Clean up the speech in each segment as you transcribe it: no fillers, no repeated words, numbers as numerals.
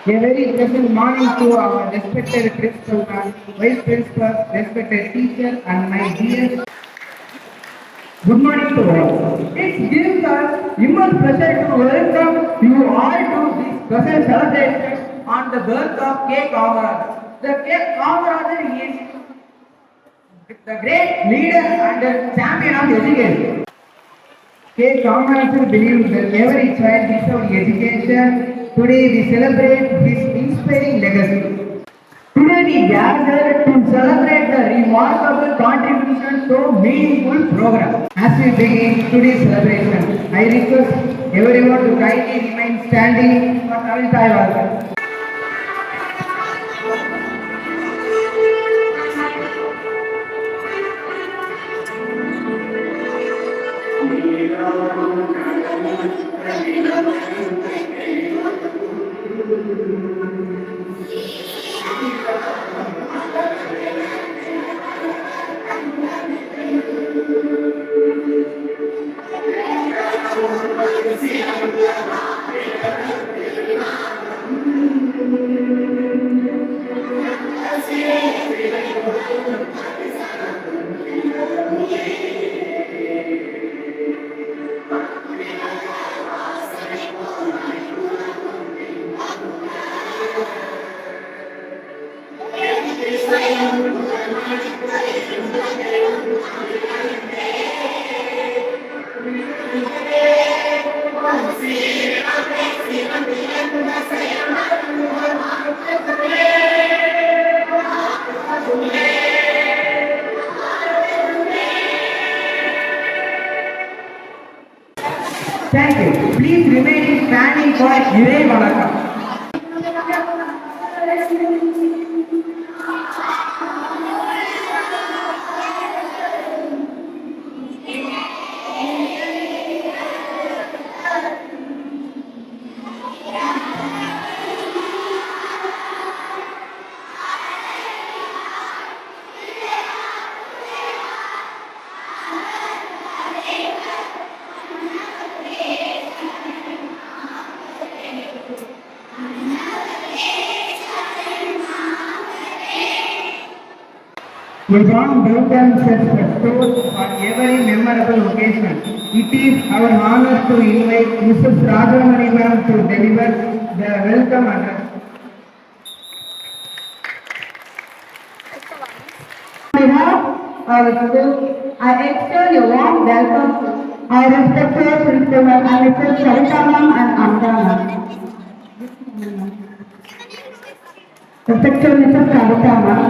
A very pleasant morning to our respected principal and vice principal, respected teacher, and my dear. Good morning to all. It gives us immense pleasure to welcome you all to this present celebration on the birth of K. Kamaraj. The K. Kamaraj is the great leader and champion of education. K. Kamaraj believed that every child deserves education. Today we celebrate his inspiring legacy. Today we gather to celebrate the remarkable contribution to meaningful program. As we begin today's celebration, I request everyone to kindly remain standing for Kavita. Thank you. Please remain standing for Irai Valakam. A warm welcome sets the tone on every memorable occasion. It is our honor to invite Mrs. Rajamani ma'am to deliver the welcome address. On behalf of our school, I extend a warm welcome to our respected principal and Mrs. Sarita ma'am and Amta ma'am. Respected Mrs. Sarita ma'am,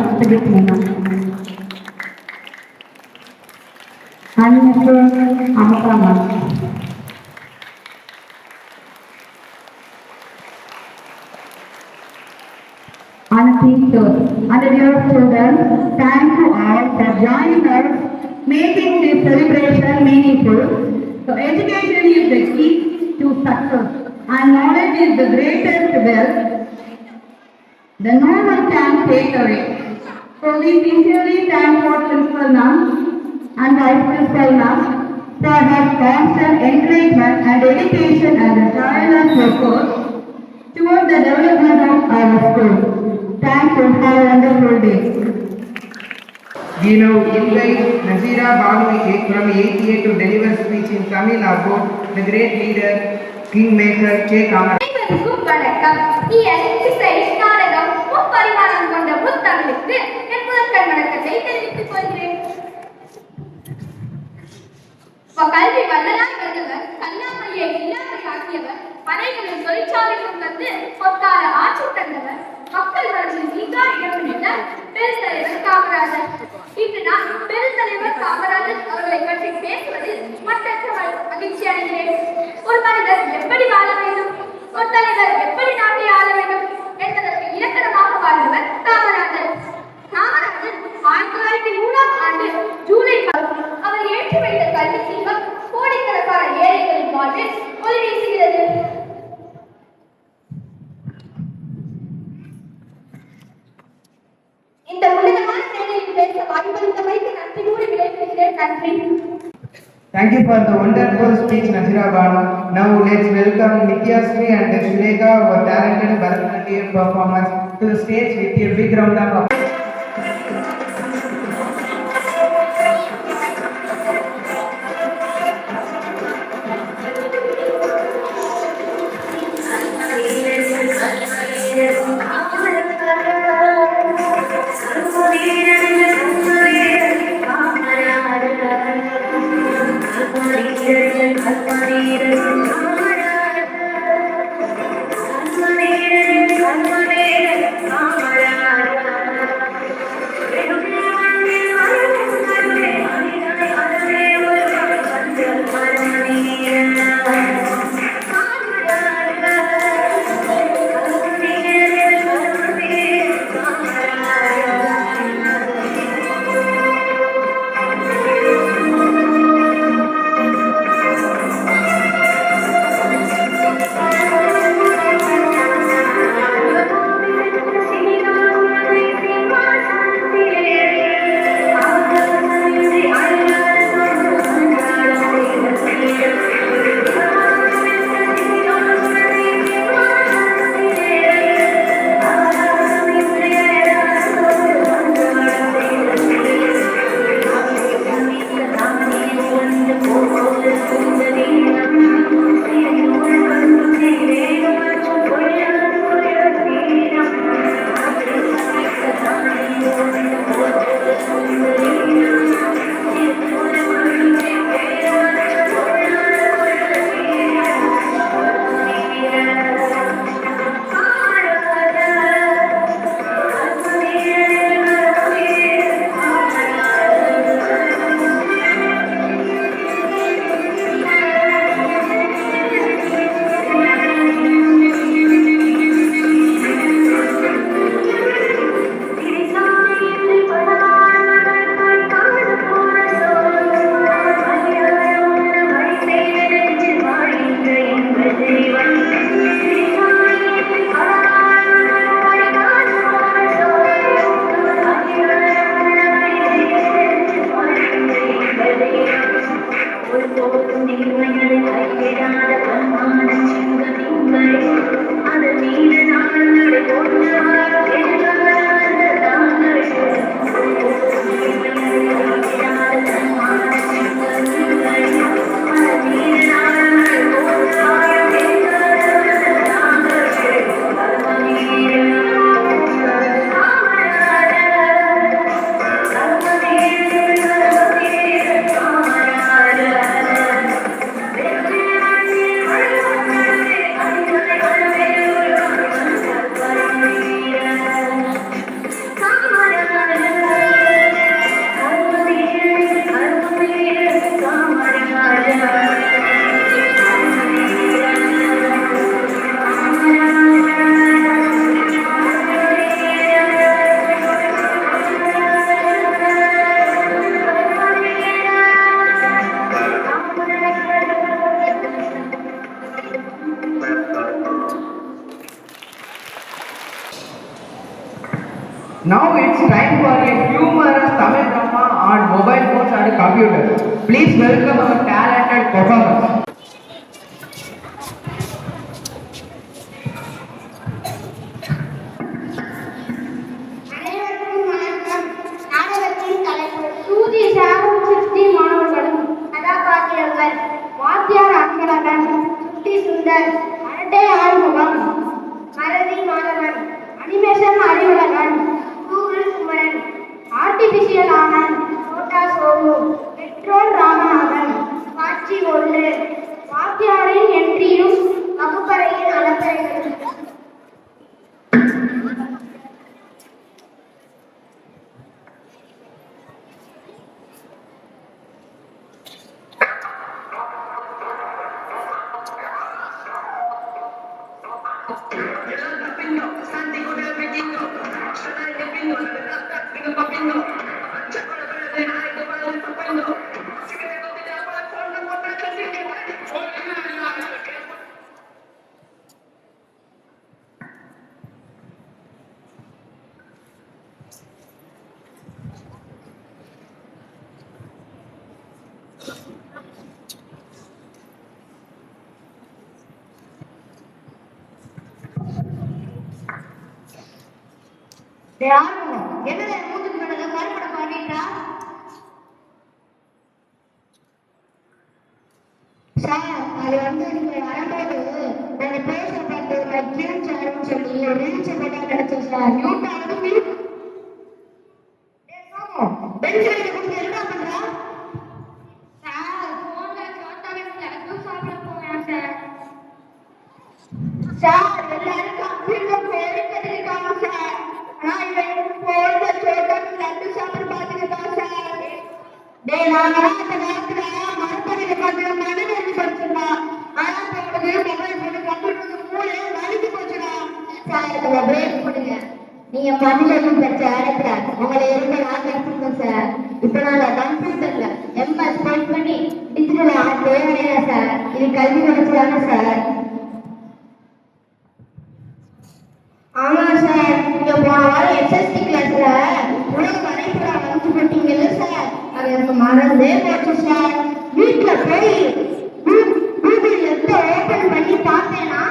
and Mr. Amakama. And teachers and dear students, thank you all for joining us, making this celebration meaningful. So education is the key to success and knowledge is the greatest wealth that no one can take away. So we sincerely thank our principal ma'am and Vice Principal ma'am for her constant encouragement and dedication and the tireless effort toward the development of our school. Thank you. Have a wonderful day. We now invite Nazira Banu from 88 to deliver speech in Tamil about the great leader, Kingmaker K. Kamaraj. கல்வி வல்லலாய் வந்தவர் கல்லாமையை இல்லாமை ஆக்கியவர் பனைகளின் தொழிற்சாலைக்கும் தந்து பொத்தார ஆட்சி தந்தவர் மக்கள் மனதில் நீங்கா இடம் பிடித்த பெருந்தலைவர் காமராஜர். இன்று நான் பெருந்தலைவர் காமராஜர் அவர்களை பற்றி பேசுவதில் மற்றற்ற மகிழ்ச்சி அடைகிறேன். ஒரு மனிதர் எப்படி வாழ வேண்டும், ஒரு தலைவர் எப்படி நாட்டை ஆள வேண்டும் என்பதற்கு இலக்கணமாக வாழ்ந்தவர் காமராஜர். காமராஜர் 1903ஆம் ஆண்டு ஜூலை அவர் ஏற்றி வைத்த கல்வி தீபம் கோடிக்கணக்கான ஏழைகளின் வாழ்வில் ஒளி வீசுகிறது. இந்த உன்னதமான சேவையில் பேச வாய்ப்பளித்தமைக்கு நன்றி கூறி விடைபெறுகிறேன். நன்றி. Thank you for the wonderful speech, Nazira Banu. Now let's welcome Nityasri and Shuleka, our talented Bharatanatyam performers, to the stage with a big round of applause. Now it's time for a humorous Tamil drama on mobile phones and computers. Please welcome our talented performers. அனைவருக்கும் வணக்கம். நாடகத்தின் தலைப்பு சூதி சாகும் சித்தி மாணவர்களும் கதாபாத்திரங்கள் வாத்தியார் அன்பழகன், சுட்டி சுந்தர், அரட்டை ஆறுமுகம், மறதி Madhavan, animation Arivulagan, Google Kumaran, artificial Anand, சோட்டா சோமு, பெட்ரோல் ராமநாதன். காட்சி 1. வாத்தியாரின் என்ட்ரியும் வகுப்பறையின் அலப்பறைகளும். யாரும் என்னடா மூஞ்சுக்கு மேல கருப்பட பாடிட்டா சார் அது வந்து நீங்க வரும்போது நாங்க பேச பார்த்து கிழிச்சாருன்னு சொல்லி ரீல்ஸ் போட்டா கிடைச்சோம் சார் யூட்டாவது பென்சில் கொடுத்து என்ன பண்றா சார் போன்ல சோட்டாவின் லட்டு சாப்பிட போறேன் சார். சார் எல்லாரும் கம்ப்யூட்டர் பேருக்கு இருக்காங்க சார் ஆனா இவன் போன்ல சோட்டாவின் லட்டு சாப்பிட பார்த்துருக்கான் சார் டேய் நான் அந்த நேரத்துல மறுபடியும் பார்த்து மனநிலை படிச்சிருந்தா ஆனா போனது மொபைல் போட்டு கம்ப்யூட்டர் மூளை நலிஞ்சு போச்சுடா சார் இதுல பிரேக் பண்ணுங்க நீங்க மனிதனும் பெற்ற இடத்துல உங்களை இருந்த நான் எடுத்துருக்கோம் சார் இப்ப நாங்க கம்ப்யூட்டர்ல எம்எஸ் போய் பண்ணி டிஜிட்டல் தேவையா சார் இது கல்வி வளர்ச்சிதானே சார் ஆமா சார் நீங்க போன வாரம் எஸ்எஸ்டி கிளாஸ்ல உலக வரைபடம் வரைஞ்சு போட்டீங்கல்ல சார் அது எனக்கு மறந்தே போச்சு சார் வீட்டுல போய் கூகுள் எந்த ஓபன் பண்ணி பார்த்தேன்னா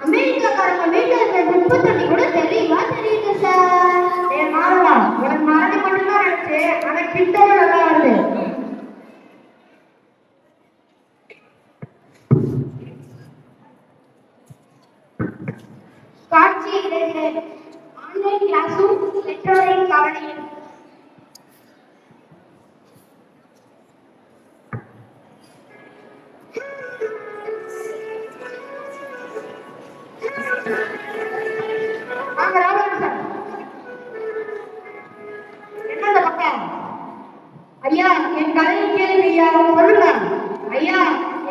அமெரிக்காக்காரங்க வீட்டுல இருக்கிற உப்பு தண்ணி கூட தெளிவா தெரியுது சார் ஏ மாறவா உனக்கு மறந்து மட்டும்தான் நினைச்சு ஆனா கிட்டவும் நல்லா வருது காட்சி இரண்டு ஆன்லைன் கிளாஸும் பெற்றோரின் கவனையும். வாங்க ராமன் சார் என்ன இந்த பக்கம் ஐயா என் கதையை கேளுங்க ஐயா சொல்லுங்க ஐயா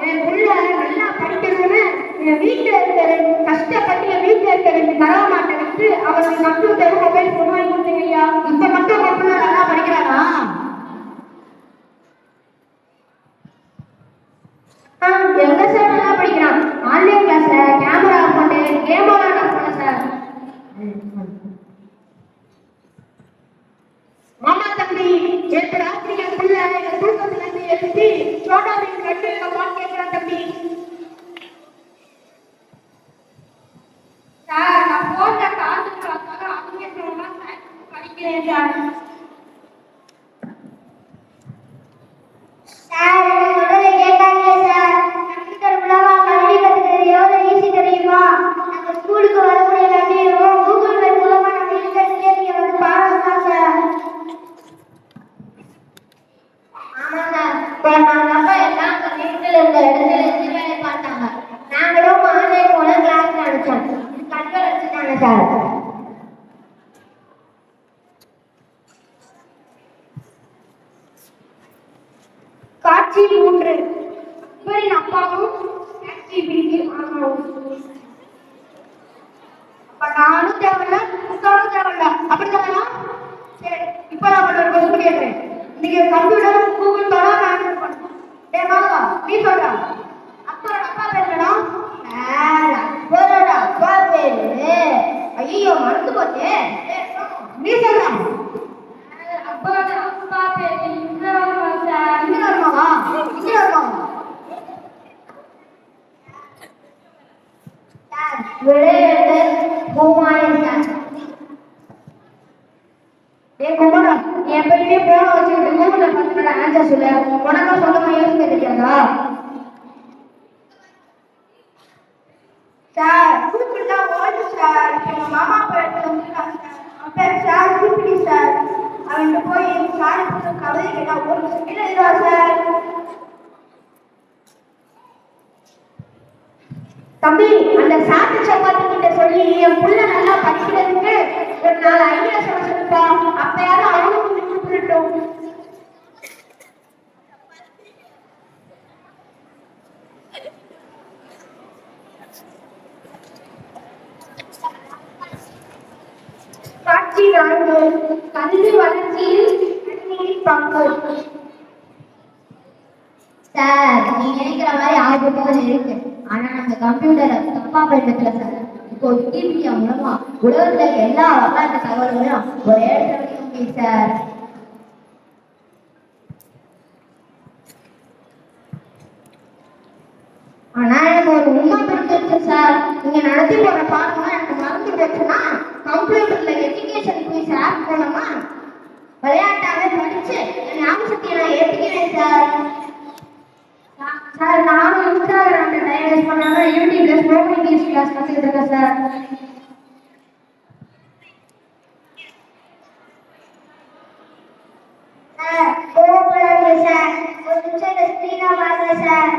என் புள்ள நல்லா படிக்கணும்னு என் வீட்டுல இருக்கிற கஷ்டப்பட்டு என் வீட்டுல இருக்கிற ரெண்டு கரவமாட்டை வச்சு அவருக்கு கம்ப்யூட்டர் மொபைல் ஃபோன் வாங்கி கொடுத்தீங்க ஐயா இப்ப மட்டும் உங்க புள்ள நல்லா படிக்கிறானா எங்க சார் நல்லா படிக்கிறான் ஆன்லைன் கிளாஸ்ல கேமரா போட்டு கேம் விளையாட போன சார் மாமா தம்பி நேற்று ராத்திரி என் பிள்ளை எங்க தூக்கத்துல இருந்து எழுப்பி சோடாவின் கட்டு பாட்டு கேட்கிறான் தம்பி சார் நான் போன்ல காசு பார்த்தாலும் அவங்க சொன்னா படிக்கிறேன் சார். சார் சொல்றதை கேட்காதீங்க சார் கம்ப்யூட்டர் மூலமா கல்வி கத்துக்கிறது எவ்வளவு ஈஸி தெரியுமா அந்த ஸ்கூலுக்கு வர முடியலாட்டியும் கூகுள் மீட் மூலமா நம்ம இருக்கிறதுக்கே நீங்க வந்து பாருங்க சார் ஆமா சார் இப்போ நாங்க அப்பா எல்லாம் அந்த வீட்டில் இருந்த இடத்துல இருந்து வேலை பார்த்தாங்க நாங்களும் ஆன்லைன் மூலம் கிளாஸ் நடத்தோம் இது கல்வி வச்சுட்டாங்க சார் காட்சி மூன்று அக்பரின் அப்பாவும் ஆக்டிவிட்டியும் ஆனாலும். அப்ப நானும் தேவையில்ல உங்களும் தேவையில்ல அப்படித்தானா சரி இப்ப நான் ஒரு கொஸ்டின் கேட்கிறேன் இன்னைக்கு கம்ப்யூட்டர் கூகுள் தான் ஆன்சர் பண்ணுவோம் டேய் மாமா நீ சொல்றா அப்பாவோட அப்பா பேர் என்னடா அப்பாவோட அப்பா பேரு ஐயோ மறந்து போச்சே நீ சொல்றா அப்பாவோட அப்பா பேரு இந்திரவர்மா சார். இங்க வருமாவா இங்க வருமாவா விளையாட்டு பூமாயன் சார் ஏ குமாரா நீ எப்பயுமே போன வச்சுக்கிட்டு கூகுள்ல பார்த்துக்கிட்ட ஆன்சர் சொல்லு உனக்கா சொந்தமா யோசிக்க தெரியாதா சார் கூகுள் தான் ஓடு சார் எங்க மாமா பேர் வந்துருக்காங்க சார் அவன் பேர் சார் கூப்பிடி சார் அவன்கிட்ட போய் சார் கவலை கேட்டா ஒரு செகண்ட் எழுதுவா சார் தம்பி அந்த சாத்து சப்பாத்தி கிட்ட சொல்லி என் புள்ள நல்லா படிக்கிறதுக்கு ஒரு 4 ஐடியா சொல்லிருப்பா அப்பயாவது அவனும் கொஞ்சம் கொடுத்துட்டோம் காட்சி 4 கல்வி வளர்ச்சியில் கல்வியின் பங்கு சார் நீங்க நினைக்கிற மாதிரி ஆர்வத்தோடு இருக்கு ஆனா நம்ம கம்ப்யூட்டரை தப்பா பயன்படுத்தல சார் இப்போ விக்கிபீடியா மூலமா உலகத்துல எல்லா வரலாற்று தகவல்களும் ஒரே இடத்துல படிக்க முடியும் சார் ஆனா எனக்கு ஒரு உண்மை தெரிஞ்சிருச்சு சார் நீங்க நடத்தி போற பாடம்லாம் எனக்கு மறந்து போச்சுன்னா கம்ப்யூட்டர்ல எஜுகேஷன் குயிஸ் போனோமா விளையாட்டாவே படிச்சு என் ஞாபக சக்தியை நான் ஏற்றிக்கிறேன் சார். சார் நானும் இன்ஸ்டாகிராம்ல டைம் வேஸ்ட் பண்ணாம யூடியூப்ல ஸ்போக்கன் இங்கிலீஷ் கிளாஸ் கற்றுக்கிட்டு இருக்கேன் சார். கோவப்படாதீங்க சார், ஒரு நிமிஷம் இந்த ஸ்க்ரீனை பாருங்க சார்.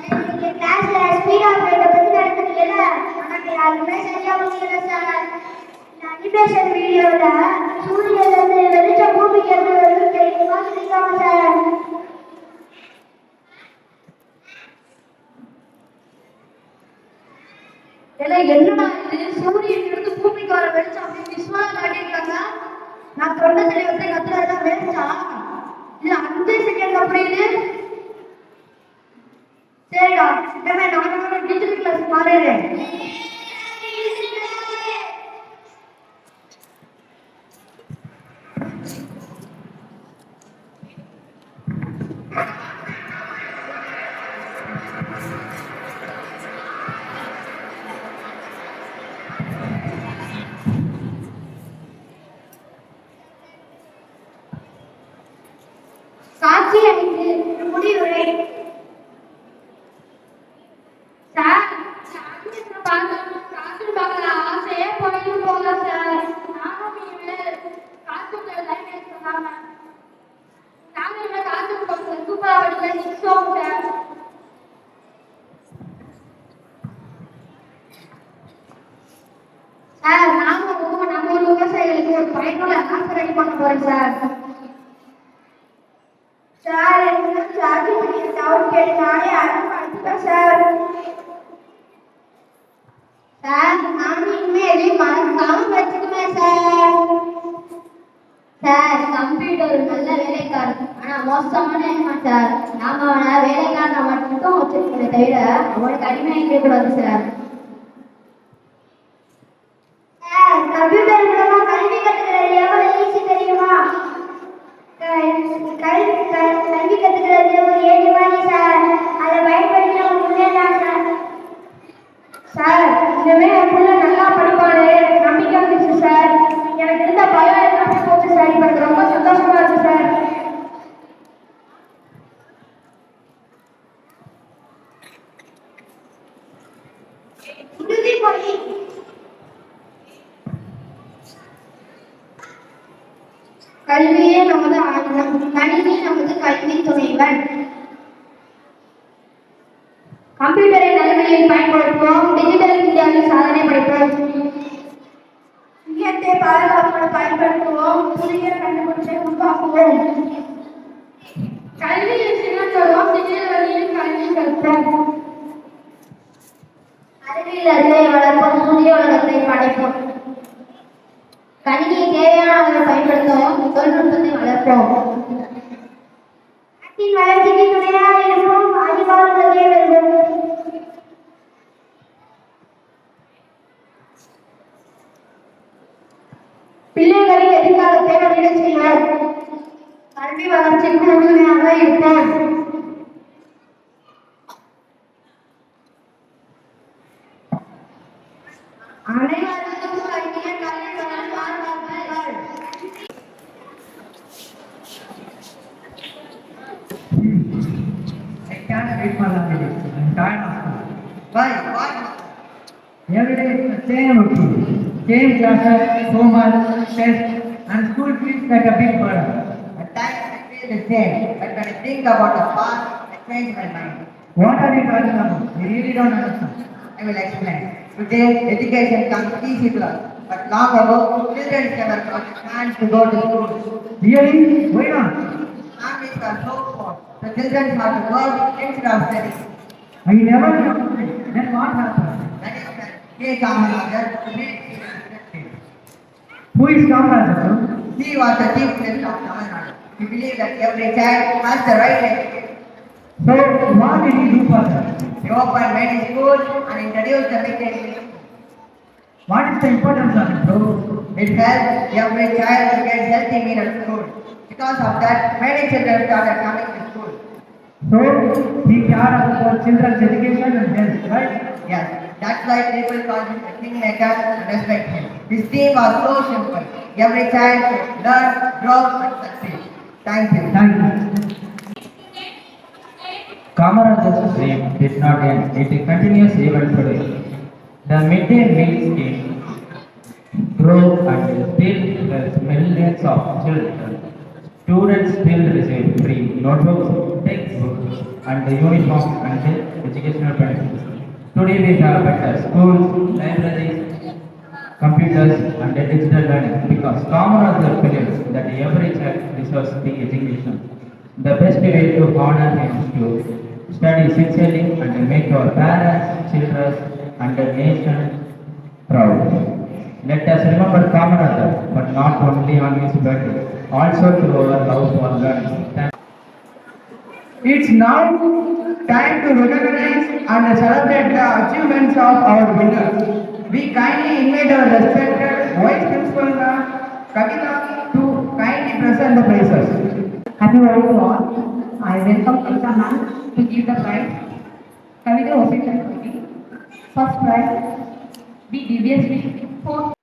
இன்னைக்கு கிளாஸ்ல ஸ்பீட் ஆஃப் லைட்டை பற்றி நடத்துறீங்கல்ல, எனக்கு யாருமே சரியா புரியல சார். இந்த அனிமேஷன் வீடியோவில் சூரியன்லேருந்து வெளிச்சம் பூமிக்கு எப்படி வருது தெரியுமா சொல்லிருக்காங்க சார். என்னடா இது சூரியன் இருந்து பூமிக்கு வர வெளிச்சம் அப்படின்னு விஸ்வால காட்டியிருக்காங்க. நான் தொண்டை சரி வந்து கத்துறதா வேஸ்டா? இது 5 செகண்ட் அப்படின்னு. சரிடா, இனிமே நானும் டிஜிட்டல் கிளாஸ் மாறிடுறேன். சாட்சி அளித்து முடிவுரை. சார், கார்ட்டூன் பார்க்கற ஆசையே போயிட்டு போகல சார். நானும் இனிமேல் கார்ட்டூன்ல லைன் எடுத்துக்காம நானும் இனிமேல் கார்ட்டூன் பார்க்கற சூப்பரா படிக்கிறேன் நிச்சயம் சார். சார், நானும் நம்ம ஊர் விவசாயிகளுக்கு ஒரு பயனுள்ள ஆன்சர் ரெடி பண்ண போறேன் சார். சார், எனக்கு சார்ஜ் டவுன் கேட்டு நானே அனுப்பிப்பேன் சார். சார், நானும் இனிமேல் எதையும் மறக்காம வச்சுக்குவேன் சார். சார், கம்ப்யூட்டர் ஒரு நல்ல வேலைக்காரன், ஆனா மோசமான என்ன சார். நாம அவனை வேலைக்காரனை மட்டும் வச்சிருக்கோமே தவிர அவனுக்கு அடிமையாக கூடாது சார். கம்ப்யூட்டர் மூலமா கல்வி கத்துக்கிறது எவ்வளவு ஈஸி தெரியுமா? கல்வி கத்துக்கிறது ஒரு ஏணிவாணி சார். அதை பயன்படுத்தி நம்ம முன்னேறலாம் சார். சார், இனிமே என் பிள்ளை நல்லா படிப்பாரு நம்பிக்கை வந்துச்சு சார். எனக்கு இருந்த பயம் எல்லாமே போச்சு சார். இப்போ எனக்கு ரொம்ப சந்தோஷமா இருக்கு சார். உறுதிமொழி. கல்வியே நமது ஆயுதம், கணினி நமது கல்வி துணைவன். கம்ப்யூட்டரை நல்ல வழியில் பயன்படுத்துவோம், டிஜிட்டல் இந்தியாவில் சாதனை படைப்போம். இயற்கை பாதுகாப்போடு பயன்படுத்துவோம், புதிய கண்டுபிடிப்பை உருவாக்குவோம். கல்வியில் சிறந்தோம், டிஜிட்டல் வழியில் கல்வி கற்போம். அறிவியல் அறிவை வளர்ப்போம், புதிய உலகத்தை படைப்போம். கணினியை தேவையானவரை பயன்படுத்தவும், தொழில்நுட்பத்தை வளர்ப்போம். நாட்டின் வளர்ச்சிக்கு துணையாக இருப்போம், அறிவாளர்களே வெல்வோம். பிள்ளைகளின் எதிர்காலத்தை வழிநடத்த செய்வோம், கல்வி வளர்ச்சிக்கு உறுதுணையாக இருப்போம். அனைவருக்கும் கல்வியை கல்வி வளர்ப்பார்கள். I can't wait for the meeting. I'm tired of school. Why? Every day it's the same routine. Same classes, homework, tests, and school feels like a big burden. At times I feel the same, but when I think about the past, I change my mind. What are you talking about? We really don't understand. I will explain. Today, education comes easy to us, but long ago, children never got a chance to go to school. Really? Why not? Families are so poor, the children have to work instead of studying. I never knew. Then what happened? That is when K. Kamarajar made students elected. Who is Kamarajar? He was the chief minister of Tamil Nadu. He believed that every child has the right to education. So, what did he do for that? He opened many schools and introduced the midday meal. What is the importance of it, bro? It helps every child to get healthy meal at school. Because of that, many children started coming to school. So, he cared about children's education and health, right? Yes, that's why people call him the kingmaker and respect him. His theme was so simple: every child should learn, grow, and succeed. Thank you. Thank you. Kamarajar's dream did not end. It continues even today. The midday meal scheme grew and still helps millions of children. Students still receive free notebooks, textbooks, and uniforms and educational benefits. Today we have better schools, libraries, computers, and digital learning because Kamarajar believes that every child deserves the education. The best way to honor him is to study sincerely and make our parents, children, and the nation proud. Let us remember Kamarajar, but not only on his birthday, also through our love for learning. It's now time to recognize and celebrate the achievements of our winners. We kindly invite our respected Vice Principal Ma'am Kavita to kindly present the prizes. Happy Diwali to all. I welcome Kavita ma'am to give the prize. Kavita official committee. First prize, B. Divyasri. Fourth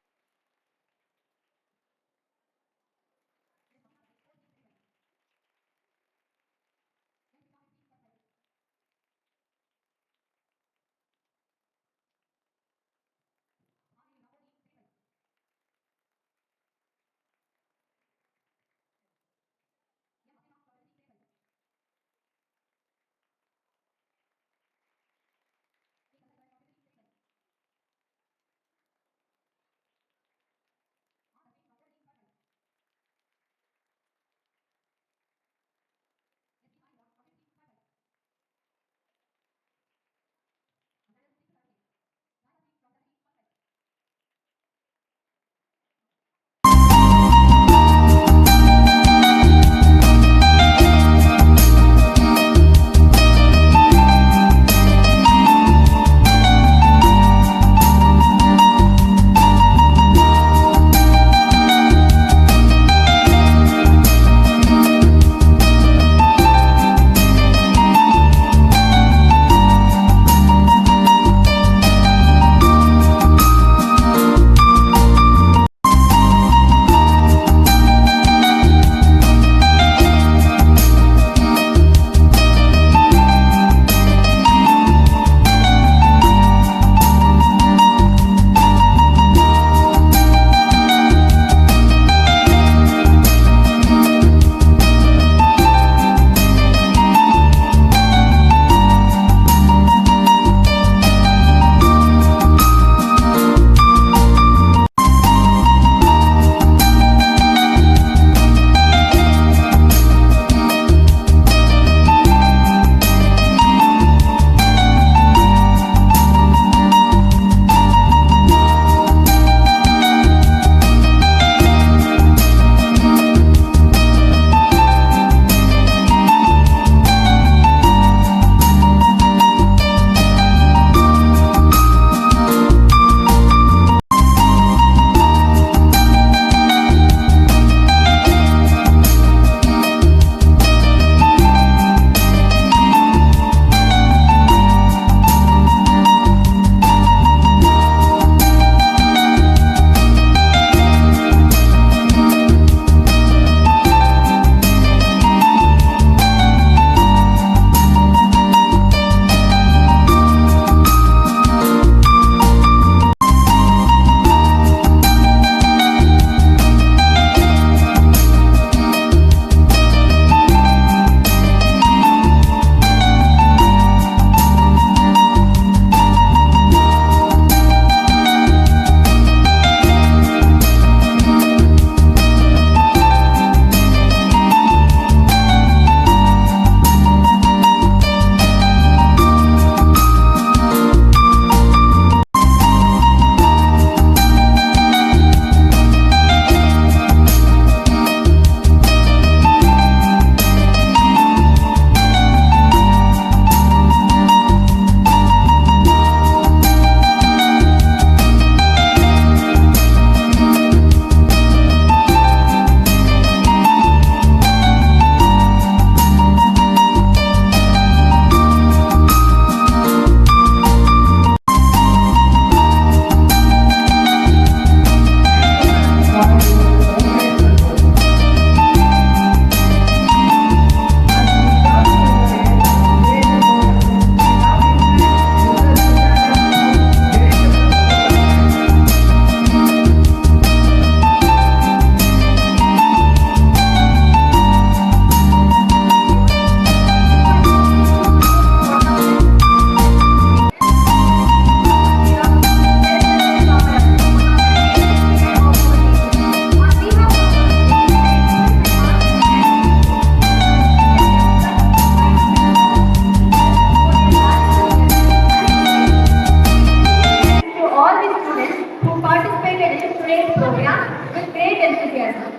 who participated in today's program with great enthusiasm.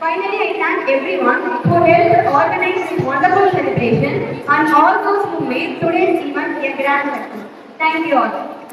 Finally, I thank everyone who helped organize this wonderful celebration and all those who made today's event a grand success. Thank you all.